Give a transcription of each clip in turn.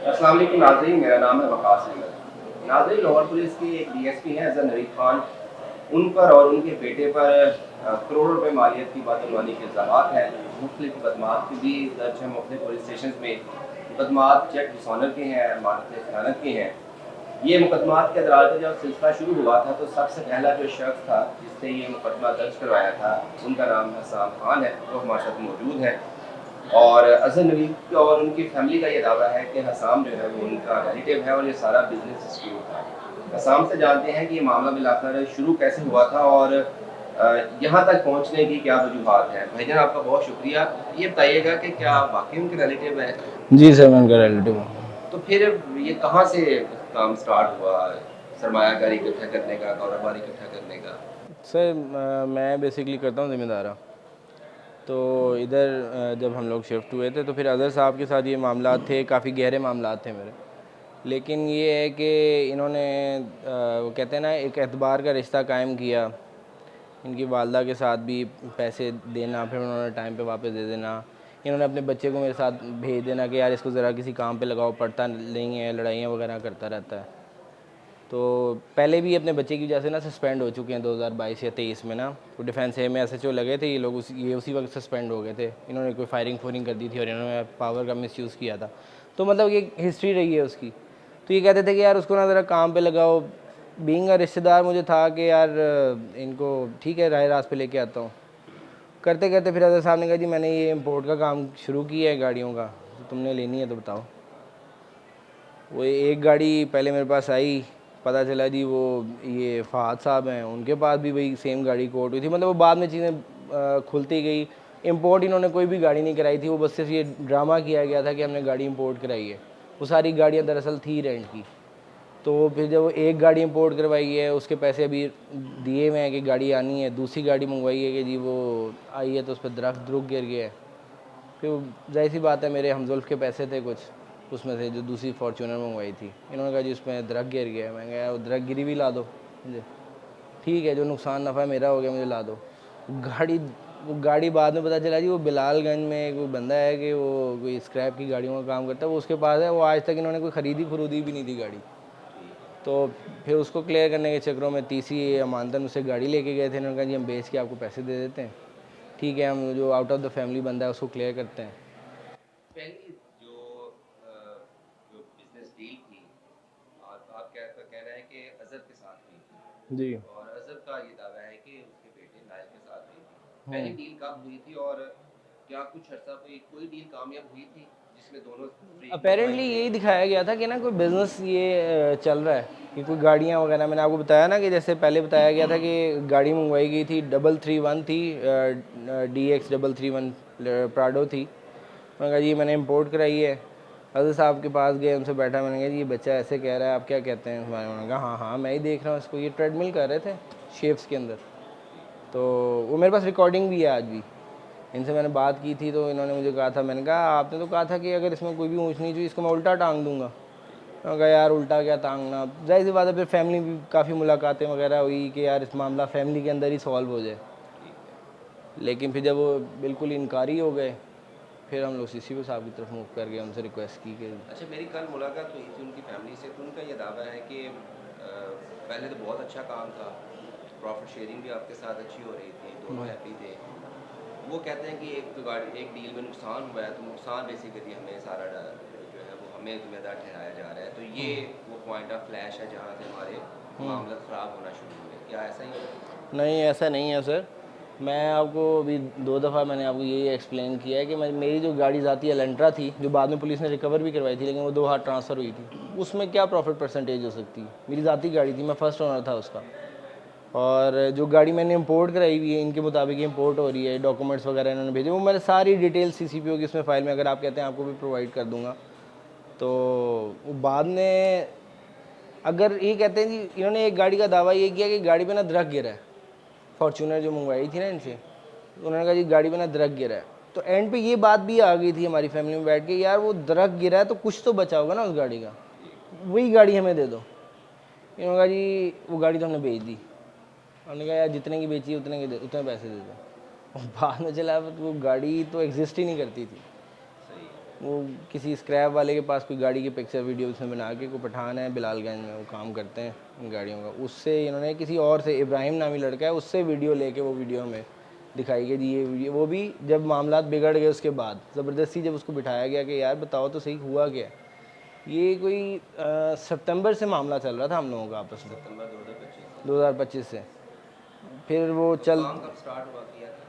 अस्सलाम वालेकुम नाज़रीन, मेरा नाम है वकास अहमद। नाज़रीन, लाहौर पुलिस के एक डीएसपी हैं अज़हर नवीद खान, उन पर और उनके बेटे पर करोड़ों रुपए मालियत की बदअनवानी के इल्ज़ामात हैं। मुख्तलिफ मुकदमात भी दर्ज हैं मुख्तलिफ पुलिस स्टेशन में। मुकदमात चेक डिसऑनर के हैं, अमानत ख़यानत के हैं। ये मुकदमात के अदालत का जब सिलसिला शुरू हुआ था तो सबसे पहला जो शख्स था जिसने ये मुकदमा दर्ज करवाया था, उनका नाम हसाम खान है, वो हमारे साथ मौजूद है। और अज़हर नवीद और उनकी फैमिली का ये दावा है कि हसाम जो है वो उनका रिलेटिव है और ये सारा बिजनेस डिस्प्यूट था। हसाम से जानते हैं कि ये मामला बिलाखिर शुरू कैसे हुआ था और यहाँ तक पहुँचने की क्या वजूहात हैं। भाईजान, आपका बहुत शुक्रिया। ये बताइएगा कि क्या वाकई उनके रिलेटिव है? जी सर, मैं उनका रिलेटिव हूँ। तो फिर ये कहाँ से काम स्टार्ट हुआ, सरमायाकारी इकट्ठा करने का, कारोबार इकट्ठा करने का? सर मैं बेसिकली करता हूँ ज़िम्मेदारा। तो इधर जब हम लोग शिफ्ट हुए थे तो फिर अज़हर साहब के साथ ये मामला थे, काफ़ी गहरे मामला थे मेरे। लेकिन ये है कि इन्होंने वो कहते हैं ना, एक एतबार का रिश्ता कायम किया। इनकी वालदा के साथ भी पैसे देना, फिर उन्होंने टाइम पे वापस दे देना। इन्होंने अपने बच्चे को मेरे साथ भेज देना कि यार इसको ज़रा किसी काम पे लगाओ, पढ़ता नहीं है, लड़ाइयाँ वगैरह करता रहता है। तो पहले भी अपने बच्चे की वजह से ना सस्पेंड हो चुके हैं 2022 या 23 में ना। वो डिफेंस ए में एसएचओ लगे थे ये लोग, ये उसी वक्त सस्पेंड हो गए थे। इन्होंने कोई फायरिंग फूरिंग कर दी थी और इन्होंने पावर का मिसयूज़ किया था। तो मतलब ये हिस्ट्री रही है उसकी। तो ये कहते थे कि यार उसको ना ज़रा काम पे लगाओ। बीइंग अ रिश्तेदार मुझे था कि यार इनको ठीक है राह रास्त पे लेके आता हूँ। करते करते फिर अजहर साहब ने कहा जी मैंने ये इम्पोर्ट का काम शुरू किया है गाड़ियों का, तो तुमने लेनी है तो बताओ। वो एक गाड़ी पहले मेरे पास आई, पता चला जी वो ये फ़हाद साहब हैं, उनके पास भी वही सेम गाड़ी कोट हुई थी। मतलब वो बाद में चीज़ें खुलती गई। इंपोर्ट इन्होंने कोई भी गाड़ी नहीं कराई थी, वो बस सिर्फ ये ड्रामा किया गया था कि हमने गाड़ी इंपोर्ट कराई है। वो सारी गाड़ियाँ दरअसल थी रेंट की। तो फिर जब वो एक गाड़ी इंपोर्ट करवाई है, उसके पैसे अभी दिए हुए हैं कि गाड़ी आनी है। दूसरी गाड़ी मंगवाई है कि जी वो आई है तो उस पर दरख्त दुरुख गिर गया है। फिर जाहिर सी बात है मेरे हमजुल्फ़ के पैसे थे कुछ उसमें से, जो दूसरी फॉर्च्यूनर मंगवाई थी। इन्होंने कहा जी उसमें दरख्त गिर गया है। मैं कहा यार दरख्त गिरी भी ला दो मुझे, ठीक है जो नुकसान नफ़ा मेरा हो गया मुझे ला दो। गाड़ी वो गाड़ी बाद में पता चला जी वो बिलालगंज में कोई बंदा है कि वो कोई स्क्रैप की गाड़ियों का काम करता है, वो उसके पास है। वो आज तक इन्होंने कोई ख़रीदी फरूदी भी नहीं थी गाड़ी। तो फिर उसको क्लियर करने के चक्करों में तीसरी अमानतन उसे गाड़ी लेके गए थे। इन्होंने कहा जी हम बेच के आपको पैसे दे देते हैं, ठीक है हम जो आउट ऑफ द फैमिली बंदा है उसको क्लियर करते हैं। पहली जो जो बिजनेस डील थी, आप का कहना है कि अजहर के साथ हुई थी जी। और अजहर का ये दावा है कि उसके बेटे नायल के साथ हुई थी। पहली हम्म। डील कब हुई थी और क्या कुछ अर्सा कोई डील कामयाब हुई थी जिसमें दोनों फरीक अपेरेंटली मुतमईन थे? यही दिखाया गया था कि ना कोई बिज़नेस ये चल रहा है कि कोई गाड़ियाँ वगैरह। मैंने आपको बताया ना कि जैसे पहले बताया गया था कि गाड़ी मंगवाई गई थी, 331 थी, DX 331 प्राडो थी। मैंने कहा जी मैंने इंपोर्ट कराई है। हज़रत साहब के पास गए, उनसे बैठा, मैंने कहा जी ये बच्चा ऐसे कह रहा है, आप क्या कहते हैं इस बारे में? उन्होंने कहा हाँ हाँ मैं ही देख रहा हूँ इसको। ये ट्रेडमिल कर रहे थे शेप्स के अंदर। तो वो मेरे पास रिकॉर्डिंग भी है आज भी। इनसे मैंने बात की थी तो इन्होंने मुझे कहा था, मैंने कहा आपने तो कहा था कि अगर इसमें कोई भी ऊँच नीच हुई इसको मैं उल्टा टांग दूंगा। मैंने कहा यार उल्टा क्या टांगना, जाहिर सी बात है। फिर फैमिली भी काफ़ी मुलाकातें वगैरह हुई कि यार इस मामला फैमिली के अंदर ही सॉल्व हो जाए। ठीक है। लेकिन फिर जब वो बिल्कुल इनकारी हो गए, फिर हम लोग CCP साहब की तरफ मूव कर गए, उनसे रिक्वेस्ट की कि अच्छा, मेरी कल मुलाकात हुई थी उनकी फैमिली से, तो उनका ये दावा है कि पहले तो बहुत अच्छा काम था, प्रॉफिट शेयरिंग भी आपके साथ अच्छी हो रही थी, दोनों हैप्पी थे। वो कहते हैं कि एक डील में नुकसान हुआ है तो नुकसान बेसिकली हमें सारा जो है वो हमें जिम्मेदार ठहराया जा रहा है। तो ये वो पॉइंट ऑफ फ्लैश है जहाँ से हमारे मामला ख़राब होना शुरू हुए। क्या ऐसा ही है? नहीं ऐसा नहीं है सर। मैं आपको अभी 2 दफ़ा मैंने आपको यही एक्सप्लेन किया है कि मेरी जो गाड़ी ज़ाती एलेंट्रा थी, जो बाद में पुलिस ने रिकवर भी करवाई थी, लेकिन वो 2 हाथ ट्रांसफ़र हुई थी, उसमें क्या प्रॉफिट परसेंटेज हो सकती है? मेरी ज़ाती गाड़ी थी, मैं फ़र्स्ट ओनर था उसका। और जो गाड़ी मैंने इंपोर्ट कराई हुई है, इनके मुताबिक इंपोर्ट हो रही है, डॉक्यूमेंट्स वगैरह इन्होंने भेजे, वो मैंने सारी डिटेल CCPO की उसमें फ़ाइल में, अगर आप कहते हैं आपको भी प्रोवाइड कर दूंगा। तो वो बाद में अगर ये कहते हैं जी, इन्होंने एक गाड़ी का दावा ये किया कि गाड़ी पे ना दरख्त गिरा है, फॉर्चूनर जो मंगवाई थी ना इनसे, तो उन्होंने कहा जी गाड़ी पे ना दरख्त गिरा है। तो एंड पे ये बात भी आ गई थी हमारी फैमिली में बैठ के, यार वो दरख्त गिरा है तो कुछ तो बचा होगा ना उस गाड़ी का, ठीक। वही गाड़ी हमें दे दो। इन्होंने कहा जी वो गाड़ी तो हमने बेच दी। हमने कहा यार जितने की बेची उतने पैसे दे दो। और बाद में चला वो गाड़ी तो एग्जिस्ट ही नहीं करती थी। सही है। वो किसी स्क्रैप वाले के पास कोई गाड़ी की पिक्चर वीडियो उसमें बना के, कोई पठान है बिलालगंज में, वो काम करते हैं इन गाड़ियों का, उससे इन्होंने किसी और से, इब्राहिम नामी लड़का है, उससे वीडियो लेके वो वीडियो में दिखाई गई जी ये वीडियो, वो भी जब मामला बिगड़ गए उसके बाद ज़बरदस्ती जब उसको बिठाया गया कि यार बताओ तो सही हुआ क्या। ये कोई सितंबर से मामला चल रहा था हम लोगों का आपस में, सितंबर 2025 2025 से। फिर वो चल काम कब स्टार्ट हुआ किया था?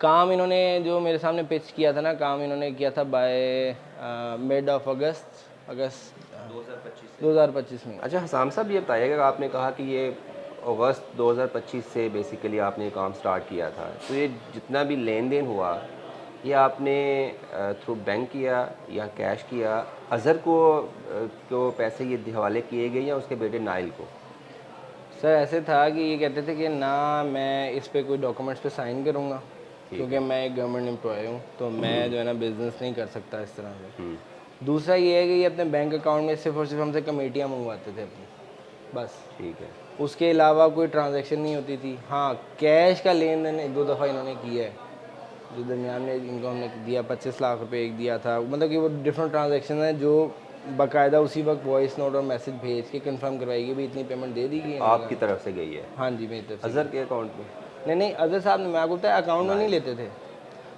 काम इन्होंने जो मेरे सामने पिच किया था ना, काम इन्होंने किया था बाय मिड ऑफ अगस्त 2025 से। 2025 में। अच्छा हसाम साहब, ये बताइएगा, आपने कहा कि ये अगस्त 2025 से बेसिकली आपने ये काम स्टार्ट किया था, तो ये जितना भी लेन देन हुआ ये आपने थ्रू बैंक किया या कैश किया? अज़हर को पैसे ये हवाले किए गए या उसके बेटे नाइल को? सर ऐसे था कि ये कहते थे कि ना मैं इस पे कोई डॉक्यूमेंट्स पे साइन करूँगा, क्योंकि मैं एक गवर्नमेंट एम्प्लॉय हूँ, तो मैं जो है ना बिज़नेस नहीं कर सकता इस तरह से। दूसरा ये है कि ये अपने बैंक अकाउंट में सिर्फ और सिर्फ हमसे कमेटियाँ मंगवाते थे अपनी, बस। ठीक है। उसके अलावा कोई ट्रांजैक्शन नहीं होती थी। हाँ, कैश का लेन देन एक दो दफ़ा इन्होंने किया है, जो दरमियान में इनको हमने दिया 25 लाख रुपए एक दिया था, मतलब कि वो डिफरेंट ट्रांजैक्शन है जो बाकायदा उसी वक्त वॉइस नोट और मैसेज भेज के कंफर्म करवाई कि भाई इतनी पेमेंट दे दी गई। आपकी तरफ से गई है? हाँ जी, मेरी तरफ से। अज़हर के अकाउंट में? नहीं, अजहर साहब ने, मैं आपको बताया, अकाउंट में नहीं लेते थे।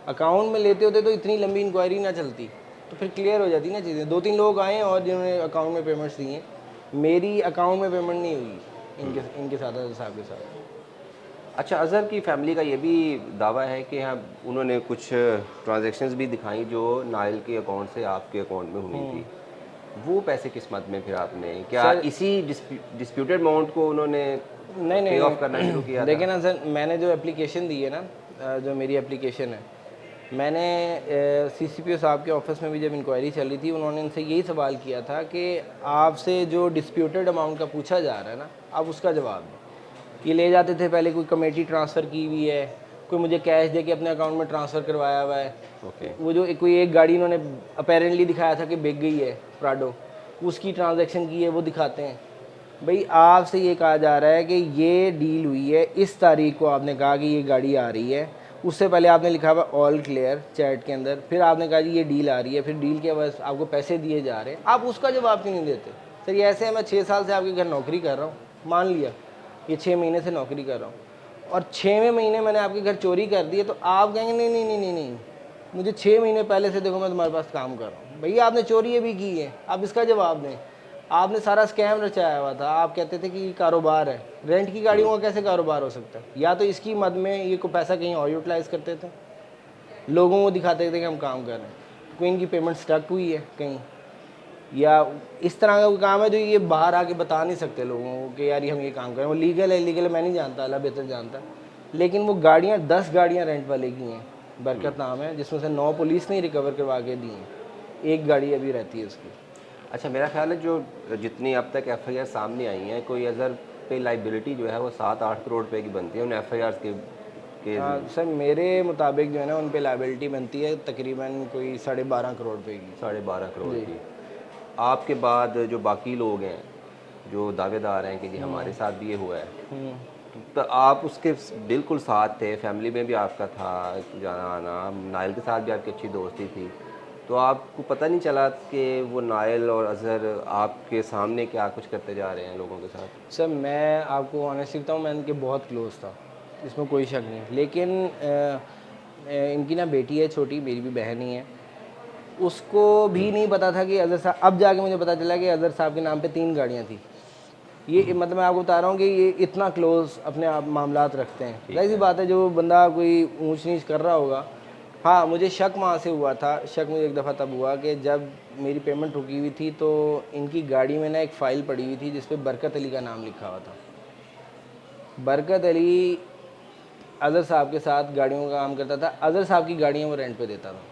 अकाउंट में लेते होते तो इतनी लंबी इंक्वायरी ना चलती, तो फिर क्लियर हो जाती ना चीज़ें। 2-3 लोग आए और जिन्होंने अकाउंट में पेमेंट्स दी हैं, मेरी अकाउंट में पेमेंट नहीं हुई इनके साथ, अजहर साहब के साथ। अच्छा, अज़हर की फैमिली का ये भी दावा है कि हाँ उन्होंने कुछ ट्रांजैक्शंस भी दिखाई जो नाइल के अकाउंट से आपके अकाउंट में हुई थी। वो पैसे किस मद में फिर आपने, क्या सर, इसी डिस्प्यूटेड अमाउंट को उन्होंने नहीं पे नहीं ऑफ करना शुरू किया था? देखिए ना सर, मैंने जो एप्लीकेशन दी है ना, जो मेरी एप्लीकेशन है, मैंने सीसीपीओ साहब के ऑफिस में भी जब इंक्वायरी चल रही थी, उन्होंने इनसे यही सवाल किया था कि आपसे जो डिस्प्यूटेड अमाउंट का पूछा जा रहा है ना, आप उसका जवाब दें। ये ले जाते थे पहले कोई कमेटी ट्रांसफ़र की हुई है, कोई मुझे कैश दे के अपने अकाउंट में ट्रांसफ़र करवाया हुआ है। ओके। वो जो कोई एक गाड़ी इन्होंने अपेरेंटली दिखाया था कि बिक गई है, प्राडो, उसकी ट्रांजैक्शन की है, वो दिखाते हैं। भाई आपसे ये कहा जा रहा है कि ये डील हुई है, इस तारीख को आपने कहा कि ये गाड़ी आ रही है, उससे पहले आपने लिखा हुआ ऑल क्लियर चैट के अंदर, फिर आपने कहा जी ये डील आ रही है, फिर डील के बाद आपको पैसे दिए जा रहे हैं, आप उसका जवाब क्यों नहीं देते? सर ये ऐसे है, मैं 6 साल से आपके घर नौकरी कर रहा हूँ, मान लिया ये 6 महीने से नौकरी कर रहा हूँ, और 6वें महीने मैंने आपके घर चोरी कर दी है, तो आप कहेंगे नहीं नहीं नहीं नहीं नहीं, मुझे 6 महीने पहले से देखो मैं तुम्हारे पास काम कर रहा हूँ। भैया आपने चोरी अभी की है, आप इसका जवाब दें। आपने सारा स्कैम रचाया हुआ था, आप कहते थे कि ये कारोबार है, रेंट की गाड़ियों का कैसे कारोबार हो सकता है? या तो इसकी मद में ये को पैसा कहीं और यूटिलाइज़ करते थे, लोगों को दिखाते थे कि हम काम कर रहे हैं, कोई इनकी पेमेंट स्टक हुई है कहीं, या इस तरह का कोई काम है जो ये बाहर आके बता नहीं सकते लोगों को कि यार ये हम ये काम करें। वो लीगल है, इलीगल है मैं नहीं जानता, अल्लाह बेहतर जानता। लेकिन वो गाड़ियाँ 10 गाड़ियाँ रेंट वाले की हैं, बरकत नाम है, जिसमें से 9 पुलिस ने रिकवर करवा के दी हैं, एक गाड़ी अभी रहती है उसकी। अच्छा, मेरा ख्याल है जो जितनी अब तक एफआईआर सामने आई हैं, कोई अज़हर पे लाइबिलिटी जो है वो 7-8 करोड़ रुपए की बनती है उन एफआईआर के सर मेरे मुताबिक जो है ना उन पे लाइबिलिटी बनती है तकरीबन कोई 12.5 करोड़ रुपए की। 12.5 करोड़ की। आपके बाद जो बाकी लोग हैं जो दावेदार हैं कि जी हमारे साथ भी ये हुआ है, तो आप उसके बिल्कुल साथ थे, फैमिली में भी आपका था जाना आना, नाइल के साथ भी आपकी अच्छी दोस्ती थी, तो आपको पता नहीं चला कि वो नाइल और अज़हर आपके सामने क्या कुछ करते जा रहे हैं लोगों के साथ? सर मैं आपको ऑनेस्ट लिखता हूँ, मैं इनके बहुत क्लोज था, इसमें कोई शक नहीं, लेकिन इनकी ना बेटी है छोटी, मेरी भी बहन ही है, उसको भी नहीं पता था कि अज़हर साहब, अब जाके मुझे पता चला कि अज़हर साहब के नाम पे 3 गाड़ियाँ थी। ये मतलब मैं आपको बता रहा हूँ कि ये इतना क्लोज अपने आप मामलात रखते हैं। जाहिर सी बात है, जो बंदा कोई ऊंच नीच कर रहा होगा। हाँ, मुझे शक वहाँ से हुआ था, शक मुझे एक दफ़ा तब हुआ कि जब मेरी पेमेंट रुकी हुई थी तो इनकी गाड़ी में ना एक फ़ाइल पड़ी हुई थी जिस पे बरकत अली का नाम लिखा हुआ था। बरकत अली अज़हर साहब के साथ गाड़ियों का काम करता था, अज़हर साहब की गाड़ियाँ वो रेंट पे देता था।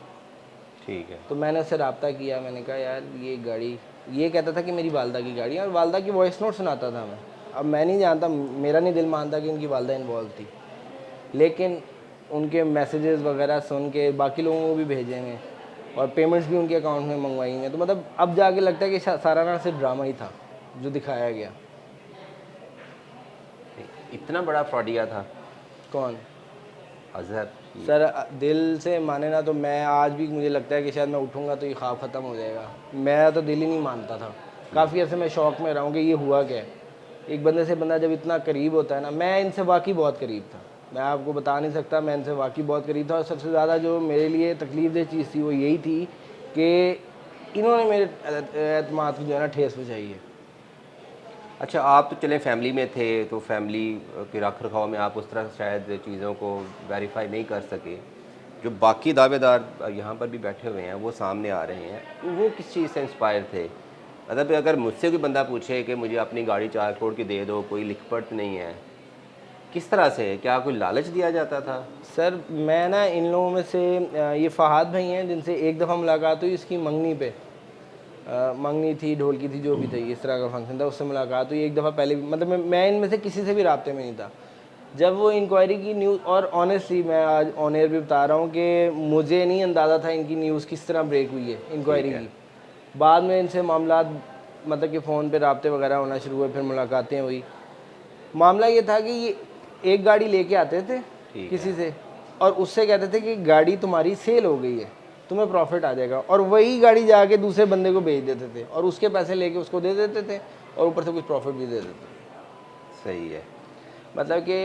ठीक है। तो मैंने उससे रब्ता किया, मैंने कहा यार ये गाड़ी, ये कहता था कि मेरी वालदा की गाड़ी है, और वालदा की वॉइस नोट सुनाता था मैं। अब मैं नहीं जानता, मेरा नहीं दिल मानता कि इनकी वालदा इन्वॉल्व थी, लेकिन उनके मैसेजेस वगैरह सुन के बाकी लोगों को भी भेजे हैं और पेमेंट्स भी उनके अकाउंट में मंगवाई हैं, तो मतलब अब जाके लगता है कि सारा ना सिर्फ ड्रामा ही था जो दिखाया गया। इतना बड़ा फ्रॉडिया था कौन? अजहर सर दिल से माने ना तो मैं आज भी मुझे लगता है कि शायद मैं उठूँगा तो ये ख्वाब ख़त्म हो जाएगा। मेरा तो दिल ही नहीं मानता था। काफ़ी अर्से मैं शौक में रहा हूँ कि ये हुआ क्या है। एक बंदे से बंदा जब इतना करीब होता है ना, मैं इनसे वाकई बहुत करीब था। मैं आपको बता नहीं सकता, मैं इनसे वाकई बहुत करीब था। और सबसे ज़्यादा जो मेरे लिए तकलीफ़ दह चीज़ थी वो यही थी कि इन्होंने मेरे एतमाद की जो है ना ठेस पहुँचाई है। अच्छा, आप तो चलें फैमिली में थे, तो फैमिली के रख रखाव में आप उस तरह से शायद चीज़ों को वेरीफाई नहीं कर सके। जो बाकी दावेदार यहाँ पर भी बैठे हुए हैं वो सामने आ रहे हैं, वो किस चीज़ से इंस्पायर थे? मतलब अगर मुझसे कोई बंदा पूछे कि मुझे अपनी गाड़ी 4 करोड़ की दे दो, कोई लिखपढ़ नहीं है, किस तरह से, क्या कोई लालच दिया जाता था? सर मैं ना इन लोगों में से ये फ़हाद भाई हैं जिनसे एक दफ़ा मुलाकात हुई इसकी मंगनी पे। मंगनी थी, ढोलकी थी, जो भी थी, इस तरह का फंक्शन था, उससे मुलाकात हुई एक दफ़ा पहले भी। मतलब मैं इनमें से किसी से भी राब्ते में नहीं था। जब वो इंक्वायरी की न्यूज़, और ऑनेस्टली मैं आज ऑन एयर भी बता रहा हूँ कि मुझे नहीं अंदाज़ा था इनकी न्यूज़ किस तरह ब्रेक हुई है ठीक इंक्वायरी है। की। बाद में इनसे मामलात मतलब कि फ़ोन पे राब्ते वगैरह होना शुरू हुए, फिर मुलाकातें हुई। मामला ये था कि ये एक गाड़ी लेके आते थे ठीक है। किसी से, और उससे कहते थे कि गाड़ी तुम्हारी सेल हो गई है, तुम्हें प्रॉफिट आ जाएगा, और वही गाड़ी जाके दूसरे बंदे को बेच देते थे और उसके पैसे लेके उसको दे देते थे और ऊपर से कुछ प्रॉफिट भी दे देते थे। सही है। मतलब कि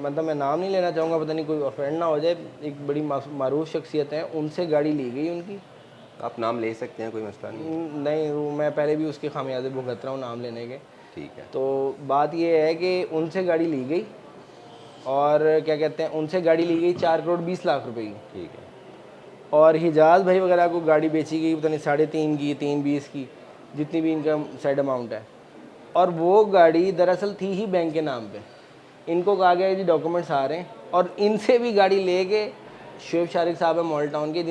मतलब मैं नाम नहीं लेना चाहूँगा, पता नहीं कोई ऑफेंड ना हो जाए, एक बड़ी मारूफ शख्सियत है, उनसे गाड़ी ली गई उनकी। आप नाम ले सकते हैं, कोई मसला नहीं है। नहीं, वो मैं पहले भी उसके खामियाजे भुगत रहा हूँ नाम लेने के। ठीक है। तो बात ये है कि उनसे गाड़ी ली गई, और क्या कहते हैं, उनसे गाड़ी ली गई 4 करोड़ 20 लाख रुपए की। ठीक है। और हिजाज भाई वगैरह को गाड़ी बेची गई पता नहीं 3.5 की, 3.20 की, जितनी भी इनका साइड अमाउंट है। और वो गाड़ी दरअसल थी ही बैंक के नाम पे। इनको कहा गया जी डॉक्यूमेंट्स आ रहे हैं, और इनसे भी गाड़ी लेके शुएब शारिक साहब है मॉल टाउन के,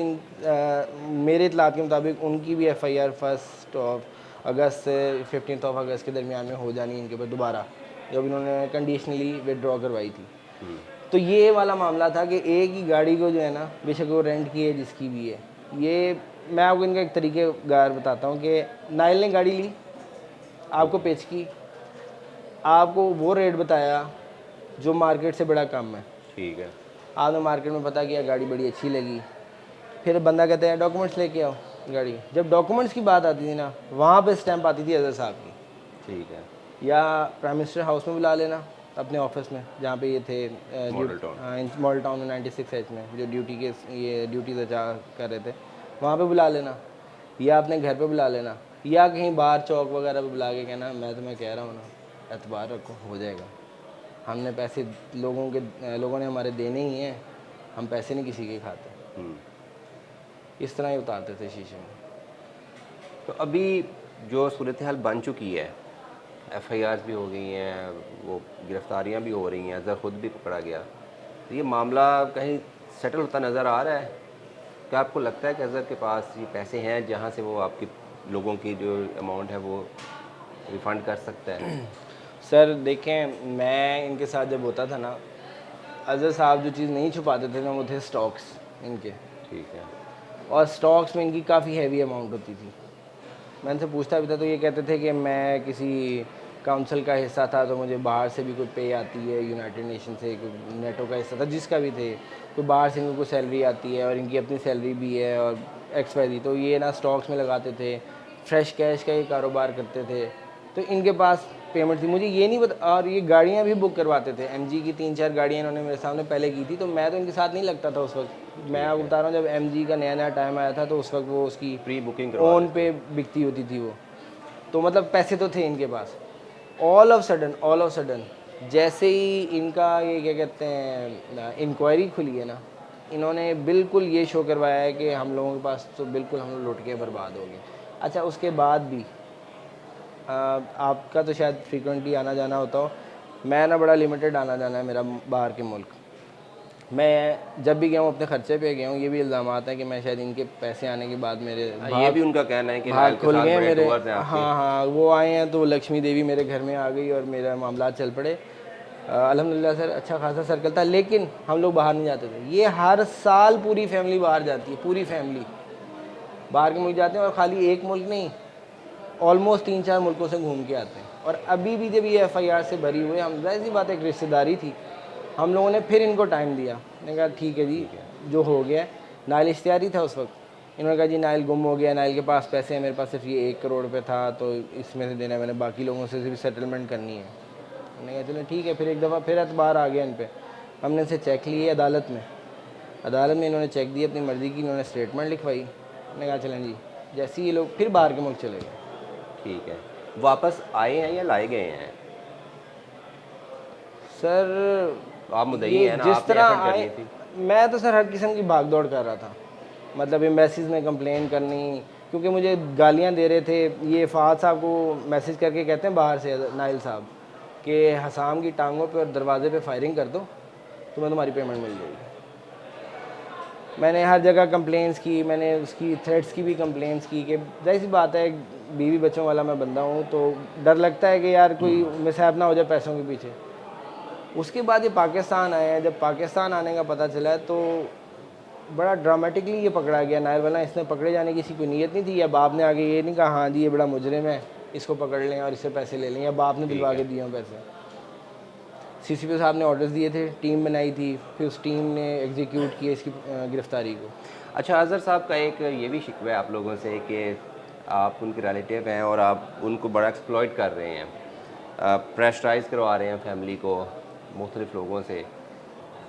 मेरे इतलात के मुताबिक उनकी भी FIR 1 अगस्त से 15 अगस्त के दरमियान में हो जानी इनके ऊपर दोबारा, जब इन्होंने कंडीशनली विदड्रॉ करवाई थी। तो ये वाला मामला था कि एक ही गाड़ी को जो है ना, बेशक वो रेंट की है जिसकी भी है, ये मैं आपको इनका एक तरीके गार बताता हूँ कि नाइल ने गाड़ी ली, आपको पेच की, आपको वो रेट बताया जो मार्केट से बड़ा कम है, ठीक है। आपने मार्केट में पता किया, गाड़ी बड़ी अच्छी लगी, फिर बंदा कहता है डॉक्यूमेंट्स लेके आओ गाड़ी। जब डॉक्यूमेंट्स की बात आती थी ना, वहाँ पे स्टैंप आती थी अजहर साहब की, ठीक है। या प्राइम मिनिस्टर हाउस में बुला लेना अपने ऑफिस में जहाँ पे ये थे मॉडल टाउन। मॉडल टाउन में 96H में जो ड्यूटी के ये ड्यूटीज अचा कर रहे थे, वहाँ पे बुला लेना, या अपने घर पे बुला लेना, या कहीं बाहर चौक वगैरह पे बुला के कहना मैं तुम्हें कह रहा हूँ ना, एतबार रखो, हो जाएगा। हमने पैसे लोगों ने हमारे देने ही हैं, हम पैसे नहीं किसी के खाते। इस तरह ही उतारते थे शीशे में। तो अभी जो सूरत हाल बन चुकी है, FIRs भी हो गई हैं, वो गिरफ्तारियां भी हो रही हैं, अज़हर ख़ुद भी पकड़ा गया, तो ये मामला कहीं सेटल होता नज़र आ रहा है? क्या आपको लगता है कि अज़हर के पास ये पैसे हैं जहाँ से वो आपकी लोगों की जो अमाउंट है वो रिफ़ंड कर सकता है? सर देखें, मैं इनके साथ जब होता था ना, अजहर साहब जो चीज़ नहीं छुपाते थे ना, वो थे स्टॉक्स इनके। ठीक है। और स्टॉक्स में इनकी काफ़ी हैवी अमाउंट होती थी। मैं इनसे पूछता भी था तो ये कहते थे कि मैं किसी काउंसिल का हिस्सा था, तो मुझे बाहर से भी कोई पे आती है, यूनाइटेड नेशन से कोई नेटो का हिस्सा था, जिसका भी थे, कोई बाहर से इनको कोई सैलरी आती है और इनकी अपनी सैलरी भी है और XYZ, तो ये ना स्टॉक्स में लगाते थे, फ्रेश कैश का ये कारोबार करते थे, तो इनके पास पेमेंट थी। मुझे ये नहीं पता, और ये गाड़ियाँ भी बुक करवाते थे, MG की 3-4 गाड़ियाँ इन्होंने मेरे सामने पहले की थी, तो मैं तो इनके साथ नहीं लगता था उस वक्त। मैं आपको बता रहा हूँ, जब MG का नया नया टाइम आया था तो उस वक्त वो उसकी प्री बुकिंग करवा ओन पे बिकती होती थी वो, तो मतलब पैसे तो थे इनके पास। ऑल ऑफ सडन जैसे ही इनका ये क्या कहते हैं इंक्वायरी खुली है ना, इन्होंने बिल्कुल ये शो करवाया है कि हम लोगों के पास तो बिल्कुल हम लोग लुट के बर्बाद हो गए। अच्छा, उसके बाद भी आपका तो शायद फ्रीक्वेंटली आना जाना होता हो, मैं ना बड़ा लिमिटेड आना जाना है मेरा बाहर के मुल्क। मैं जब भी गया हूँ अपने खर्चे पे गया हूँ। ये भी इल्ज़ामात है कि मैं शायद इनके पैसे आने के बाद मेरे ये भी उनका कहना है कि भाग नायल के खुल साथ गए बड़े मेरे। टूर्स हैं आपके। हाँ हाँ, वो आए हैं तो लक्ष्मी देवी मेरे घर में आ गई और मेरा मामला चल पड़े। अल्हम्दुलिल्लाह सर, अच्छा खासा सर्कल था, लेकिन हम लोग बाहर नहीं जाते थे। ये हर साल पूरी फैमिली बाहर जाती है, पूरी फैमिली बाहर के मुल्क जाते हैं, और खाली एक मुल्क नहीं, ऑलमोस्ट 3-4 मुल्कों से घूम के आते हैं। और अभी भी जब ये FIR से भरी हुई, हम जाहिर सी बात है, एक रिश्तेदारी थी, हम लोगों ने फिर इनको टाइम दिया, मैंने कहा ठीक है जी, जो हो गया। नाइल इश्तियारी था उस वक्त, इन्होंने कहा जी नाइल गुम हो गया, नाइल के पास पैसे हैं, मेरे पास सिर्फ ये 1 करोड़ रुपये था, तो इसमें से देना है, मैंने बाकी लोगों से भी सेटलमेंट करनी है। मैंने कहा चलो ठीक है। फिर एक दफ़ा फिर एतबार आ गया इन पर, हमने इनसे चेक लिए अदालत में। अदालत में इन्होंने चेक दी अपनी मर्ज़ी की, इन्होंने स्टेटमेंट लिखवाई। मैंने कहा चलें जी, जैसे ही ये लोग फिर बाहर के मुल्क चले गए। ठीक है, वापस आए हैं या लाए गए हैं? सर आप मुद्दई ये हैं ना, जिस आपने तरह एफर्ट आए, करनी थी। मैं तो सर हर किस्म की भाग दौड़ कर रहा था, मतलब एम्बेसीज में कंप्लेन करनी, क्योंकि मुझे गालियां दे रहे थे। ये फ़ाद साहब को मैसेज करके कहते हैं बाहर से, नाइल साहब, कि हसाम की टांगों पे और दरवाजे पे फायरिंग कर दो, तुम्हें तुम्हारी पेमेंट मिल जाएगी। मैंने हर जगह कंप्लेंट्स की, मैंने उसकी थ्रेट्स की भी कंप्लेंट्स की, कि जाहिर सी बात है बीवी बच्चों वाला मैं बंदा हूँ, तो डर लगता है कि यार कोई मिसहैप ना हो जाए पैसों के पीछे। उसके बाद ये पाकिस्तान आए हैं, जब पाकिस्तान आने का पता चला तो बड़ा ड्रामेटिकली ये पकड़ा गया नायर वाला। इसने पकड़े जाने की किसी कोई नीयत नहीं थी, या बाप ने आगे ये नहीं कहा हाँ जी ये बड़ा मुजरिम है, इसको पकड़ लें और इससे पैसे ले लें, या बाप ने दिलवा के दिए हों पैसे। सीसीपी साहब ने ऑर्डर्स दिए थे, टीम बनाई थी, फिर उस टीम ने एग्जीक्यूट किया इसकी गिरफ्तारी को। अच्छा, अज़हर साहब का एक ये भी शिकवा है आप लोगों से कि आप उनके रिलेटिव हैं और आप उनको बड़ा एक्सप्लॉइट कर रहे हैं, प्रेशराइज़ करवा रहे हैं फैमिली को मुख्तलिफ़ लोगों से।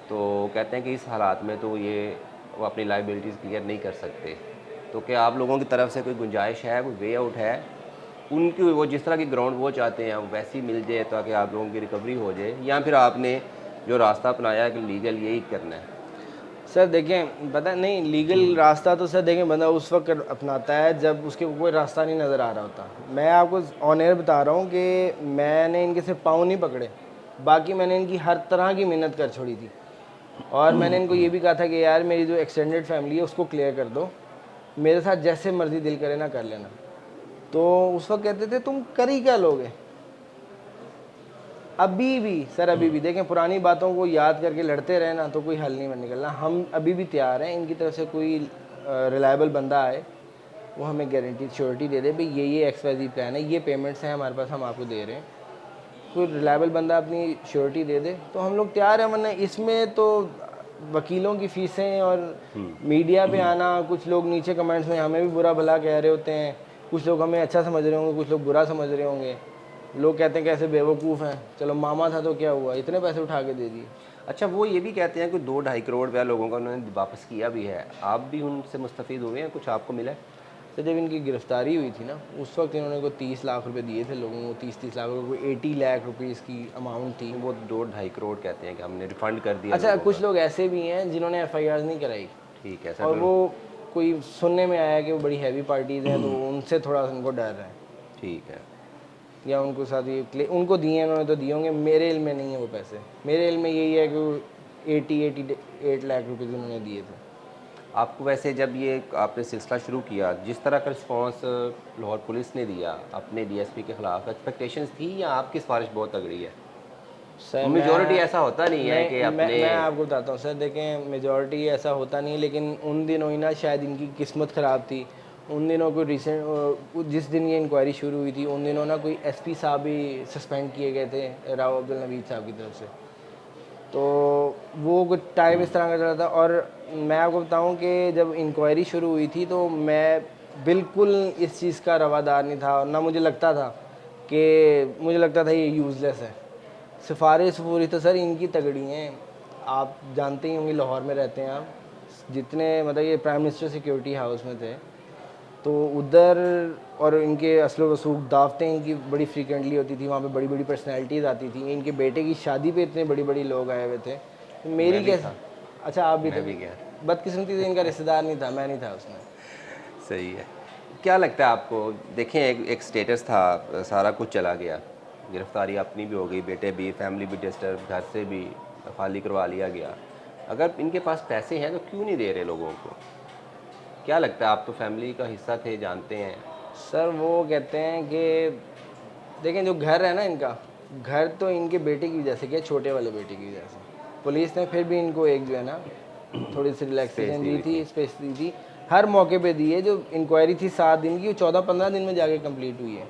तो कहते हैं कि इस हालात में तो ये वो अपनी लाइबिलिटीज़ क्लियर नहीं कर सकते। तो क्या आप लोगों की तरफ से कोई गुंजाइश है, कोई वे आउट है? उनकी वो जिस तरह की ग्राउंड वो चाहते हैं वैसी मिल जाए ताकि आप लोगों की रिकवरी हो जाए, या फिर आपने जो रास्ता अपनाया है कि लीगल यही करना है? सर देखें, पता नहीं लीगल रास्ता तो सर देखें बंदा उस वक्त अपनाता है जब उसके कोई रास्ता नहीं नज़र आ रहा होता। मैं आपको ऑन एयर बता रहा हूँ कि मैंने इनके सिर्फ पाँव नहीं पकड़े, बाकी मैंने इनकी हर तरह की मिन्नत कर छोड़ी थी। और मैंने इनको ये भी कहा था कि यार मेरी जो एक्सटेंडेड फैमिली है उसको क्लियर कर दो, मेरे साथ जैसे मर्ज़ी दिल करे ना कर लेना। तो उस वक्त कहते थे तुम कर ही क्या लोगे। अभी भी सर, अभी भी देखें, पुरानी बातों को याद करके लड़ते रहे ना तो कोई हल नहीं निकलना। हम अभी भी तैयार हैं, इनकी तरफ से कोई रिलायबल बंदा आए, वो हमें गारंटी श्योरिटी दे दे भाई ये XYZ प्लान है, ये पेमेंट्स हैं हमारे पास, हम आपको दे रहे हैं। कोई रिलायबल बंदा अपनी श्योरिटी दे दे तो हम लोग तैयार हैं, वरना इसमें तो वकीलों की फ़ीसें और मीडिया पे आना, कुछ लोग नीचे कमेंट्स में हमें भी बुरा भला कह रहे होते हैं, कुछ लोग हमें अच्छा समझ रहे होंगे, कुछ लोग बुरा समझ रहे होंगे। लोग कहते हैं कैसे बेवकूफ़ हैं, चलो मामा था तो क्या हुआ, इतने पैसे उठा के दे दिए। अच्छा, वो ये भी कहते हैं कि 2-2.5 करोड़ रुपया लोगों का उन्होंने वापस किया भी है, आप भी उनसे मुस्तफ़ीद हुए हैं, कुछ आपको मिला है? तो जब इनकी गिरफ्तारी हुई थी ना उस वक्त इन्होंने को 30 लाख रुपए दिए थे लोगों को, 30 लाख रुपये, 80 लाख रुपीज़ की अमाउंट थी। वो 2-2.5 करोड़ कहते हैं कि हमने रिफ़ंड कर दिया अच्छा, लोगों कुछ का। लोग ऐसे भी हैं जिन्होंने FIR नहीं कराई, ठीक है और सर। वो कोई सुनने में आया कि वो बड़ी हैवी पार्टीज़ हैं, तो उनसे थोड़ा उनको डर है, ठीक है। या उनको साथ ये उनको दिए हैं, उन्होंने तो दिए होंगे, मेरे इल्म में नहीं है वो पैसे। मेरे इल्म में यही है कि वो 88 लाख रुपीज़ उन्होंने दिए थे। आपको वैसे जब ये आपने सिलसिला शुरू किया, जिस तरह का रिस्पांस लाहौर पुलिस ने दिया अपने DSP के ख़िलाफ़, एक्सपेक्टेशंस थी या आपकी सिफारिश बहुत तगड़ी है? सर मेजॉरिटी ऐसा होता नहीं है कि अपने मैं आपको बताता हूँ सर, देखें मेजॉरिटी ऐसा होता नहीं है, लेकिन उन दिनों ही ना शायद इनकी किस्मत ख़राब थी। उन दिनों कोई रिसेंट जिस दिन ये इंक्वायरी शुरू हुई थी उन दिनों ना कोई SP साहब भी सस्पेंड किए गए थे राव अब्दुल नवीद साहब की तरफ से। तो वो कुछ टाइम इस तरह का चला था। और मैं आपको बताऊं कि जब इंक्वायरी शुरू हुई थी तो मैं बिल्कुल इस चीज़ का रवादार नहीं था, और ना मुझे लगता था ये यूज़लेस है। सिफारिश पूरी तो सर इनकी तगड़ी हैं, आप जानते ही होंगे, लाहौर में रहते हैं आप, जितने मतलब ये प्राइम मिनिस्टर सिक्योरिटी हाउस में थे तो उधर, और इनके असलो वसूख दावतें इनकी बड़ी फ्रीक्वेंटली होती थी, वहाँ पे बड़ी बड़ी पर्सनैलिटीज़ आती थी। इनके बेटे की शादी पे इतने बड़ी बड़ी लोग आए हुए थे, तो मेरी कैसे। अच्छा, आप भी थे? मैं भी गया। बदकिस्मती से इनका रिश्तेदार नहीं था, मैं नहीं था उसमें। सही है। क्या लगता है आपको, देखें एक स्टेटस था, सारा कुछ चला गया, गिरफ्तारी अपनी भी हो गई, बेटे भी, फैमिली भी डिस्टर्ब, घर से भी खाली करवा लिया गया। अगर इनके पास पैसे हैं तो क्यों नहीं दे रहे लोगों को? क्या लगता है, आप तो फैमिली का हिस्सा थे, जानते हैं। सर वो कहते हैं कि देखें जो घर है ना इनका, घर तो इनके बेटे की वजह से किया, छोटे वाले बेटे की वजह से। पुलिस ने फिर भी इनको एक जो है ना थोड़ी सी रिलैक्सेशन दी थी, स्पेस दी थी, हर मौके पे दी है। जो इंक्वायरी थी 7 दिन की, वो 14-15 दिन में जाके कंप्लीट हुई है।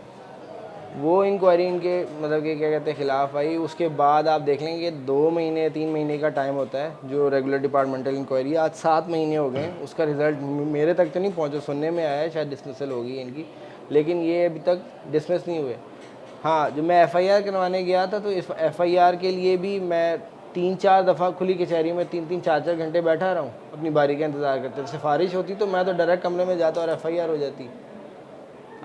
वो इंक्वायरी इनके मतलब कि क्या कहते हैं ख़िलाफ़ आई, उसके बाद आप देख लेंगे 2 महीने 3 महीने का टाइम होता है जो रेगुलर डिपार्टमेंटल इंक्वायरी। आज 7 महीने हो गए, उसका रिज़ल्ट मेरे तक तो नहीं पहुंचा, सुनने में आया है शायद डिसमिसल होगी इनकी, लेकिन ये अभी तक डिसमिस नहीं हुए। हाँ, जब मैं एफ़आईआर करवाने गया था तो इस एफ़आईआर के लिए भी मैं 3-4 दफ़ा खुली कचहरी में 3-3 4-4 घंटे बैठा रहा हूँ अपनी बारी का इंतज़ार करते। सिफारिश होती तो मैं तो डायरेक्ट कमरे में जाता और एफ़आईआर हो जाती।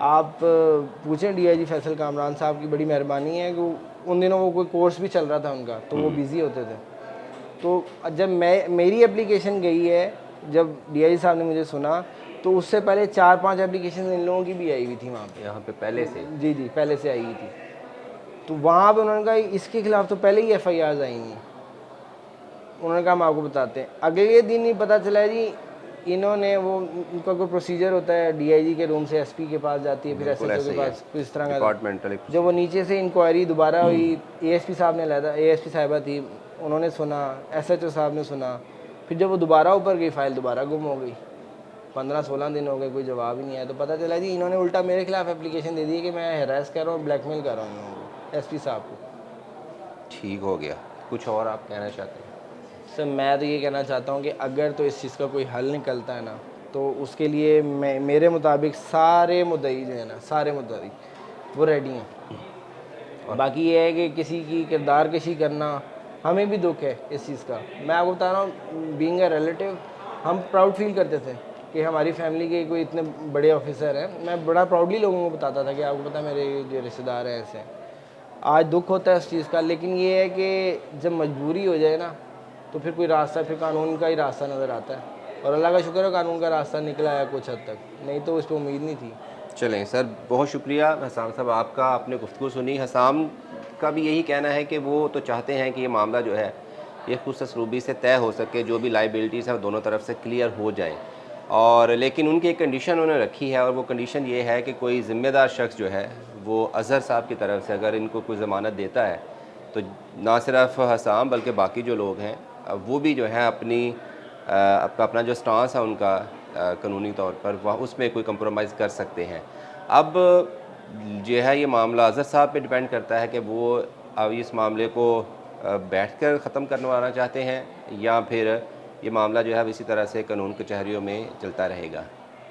आप पूछें डीआईजी फैसल कामरान साहब की, बड़ी मेहरबानी है कि उन दिनों वो कोई कोर्स भी चल रहा था उनका, तो वो बिज़ी होते थे। तो जब मेरी एप्लीकेशन गई है, जब डीआईजी साहब ने मुझे सुना, तो उससे पहले 4-5 एप्लीकेशन इन लोगों की भी आई हुई थी वहाँ पे। यहाँ पे पहले से? जी जी, पहले से आई हुई थी। तो वहाँ पे उन्होंने कहा इसके खिलाफ़ तो पहले ही एफ़आईआर आई हुई। उन्होंने कहा हम आपको बताते हैं। अगले दिन ही पता चला जी इन्होंने वो, उनका कोई प्रोसीजर होता है, डीआईजी के रूम से एसपी के पास जाती है, फिर बिल्कुल एसएचओ ऐसे के ही है, पास, कुछ इस तरह का। डिपार्टमेंटल। जब वो नीचे से इंक्वायरी दोबारा हुई, एएसपी साहब ने लाया था, एएसपी साहिबा थी, उन्होंने सुना, एसएचओ साहब ने सुना, फिर जब वो दोबारा ऊपर गई फाइल दोबारा गुम हो गई। 15-16 दिन हो गए, कोई जवाब ही नहीं आया। तो पता चला जी इन्होंने उल्टा मेरे खिलाफ एप्लीकेशन दे दी है कि मैं हैरेस कर रहा हूँ, ब्लैकमेल कर रहा हूँ इन लोगों को, एसपी साहब को। ठीक हो गया। कुछ और आप कहना चाहते हैं? सर मैं तो ये कहना चाहता हूँ कि अगर तो इस चीज़ का कोई हल निकलता है ना, तो उसके लिए मेरे मुताबिक सारे मुद्दई जो है ना, सारे मुद्दई वो रेडी हैं। बाकी ये है कि किसी की किरदार कशी करना, हमें भी दुख है इस चीज़ का। मैं आपको बता रहा हूँ, बीइंग अ रिलेटिव, हम प्राउड फील करते थे कि हमारी फैमिली के कोई इतने बड़े ऑफिसर हैं। मैं बड़ा प्राउडली लोगों को बताता था कि आपको पता है मेरे जो रिश्तेदार हैं ऐसे हैं। आज दुख होता है इस चीज़ का, लेकिन ये है कि जब मजबूरी हो जाए ना, तो फिर कोई रास्ता, फिर कानून का ही रास्ता नज़र आता है। और अल्लाह का शुक्र है कानून का रास्ता निकला है कुछ हद तक, नहीं तो इस पर उम्मीद नहीं थी। चलें सर, बहुत शुक्रिया हसाम साहब आपका, आपने गुफ्तगू सुनी। हसाम का भी यही कहना है कि वो तो चाहते हैं कि ये मामला जो है ये खुसरूबी से तय हो सके, जो भी लाइबिलिटीज़ है दोनों तरफ से क्लियर हो जाए। और लेकिन उनकी एक कंडीशन उन्होंने रखी है, और वो कंडीशन ये है कि कोई ज़िम्मेदार शख्स जो है वो अज़हर साहब की तरफ से अगर इनको कोई ज़मानत देता है, तो ना सिर्फ हसाम बल्कि बाकी जो लोग हैं वो भी जो है अपना जो स्टांस है उनका कानूनी तौर पर वह उसमें कोई कंप्रोमाइज़ कर सकते हैं। अब जो है ये मामला अज़हर साहब पे डिपेंड करता है कि वो अब इस मामले को बैठकर ख़त्म करवाना चाहते हैं, या फिर ये मामला जो है इसी तरह से कानून कचहरियों में चलता रहेगा।